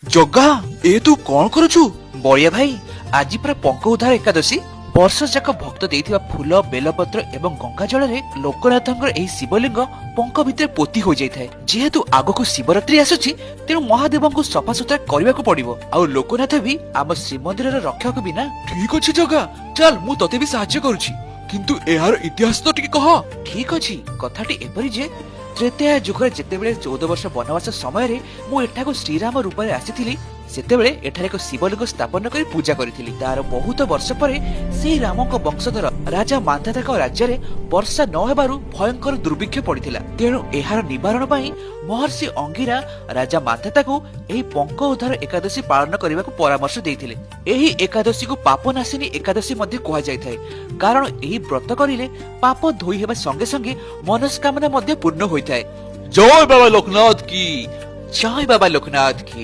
ଜଗା ଏ ତୁ କଣ କରୁଛୁ? ବଳିଆ ଭାଇ, ଆଜି ପୁରା ପଙ୍କ ଉଦ୍ଧାର ଏକାଦଶୀ। ବର୍ଷ ଯାକ ଭକ୍ତ ଦେଇଥିବା ଫୁଲ, ବେଲପତ୍ର ଏବଂ ଗଙ୍ଗା ଜଳରେ ଲୋକନାଥଙ୍କର ଏହି ଶିବଲିଙ୍ଗ ପଙ୍କ ଭିତରେ ପୋତି ହୋଇଯାଇଥାଏ। ଯେହେତୁ ଆଗକୁ ଶିବରାତ୍ରି ଆସୁଛି, ତେଣୁ ମହାଦେବଙ୍କୁ ସଫାସୁତୁରା କରିବାକୁ ପଡିବ। ଆଉ ଲୋକନାଥ ବି ଆମ ଶ୍ରୀମନ୍ଦିରର ରକ୍ଷକ ବିନା। ଠିକ ଅଛି ଜଗା, ଚାଲ ମୁଁ ତତେ ବି ସାହାଯ୍ୟ କରୁଛି, କିନ୍ତୁ ଏହାର ଇତିହାସ ତ ଟିକେ କହ। ଠିକ ଅଛି, କଥାଟି ଏପରି ଯେ ତ୍ରେତୟା ଯୁଗରେ ଯେତେବେଳେ 14 ବର୍ଷ ବନବାସ ସମୟରେ ମୁଁ ଏଠାକୁ ଶ୍ରୀରାମ ରୂପରେ ଆସିଥିଲି, ସେତେବେଳେ ଏଠାରେ ଏକ ଶିବଲିଙ୍ଗ ସ୍ଥାପନ କରି ପୂଜା କରିଥିଲି। ତାର ବହୁତ ବର୍ଷ ପରେ ସେହି ରାମଙ୍କ ବଂଶଧର ରାଜା ମାନ୍ଧାତାଙ୍କ ରାଜ୍ୟରେ ବର୍ଷା ନ ହେବାରୁ ଭୟଙ୍କର ଦୁର୍ଭିକ୍ଷ ପଡିଥିଲା। ତେଣୁ ଏହାର ନିବାରଣ ପାଇଁ ମହର୍ଷି ଅଙ୍ଗିରା ରାଜା ମାନ୍ଧାତାକୁ ଏହି ପଙ୍କ ଉଦ୍ଧାର ଏକାଦଶୀ ପାଳନ କରିବାକୁ ପରାମର୍ଶ ଦେଇଥିଲେ। ଏହି ଏକାଦଶୀକୁ ପାପନାଶିନୀ ଏକାଦଶୀ ମଧ୍ୟ କୁହାଯାଇଥାଏ, କାରଣ ଏହି ବ୍ରତ କରିଲେ ପାପ ଧୋଇ ହେବା ସଙ୍ଗେ ସଙ୍ଗେ ମନସ୍କାମନା ମଧ୍ୟ ପୂର୍ଣ୍ଣ ହୋଇଥାଏ। ଜୟ ବାବା ଲୋକନାଥ କି ଜୟ ବାବା ଲୋକନାଥ କି।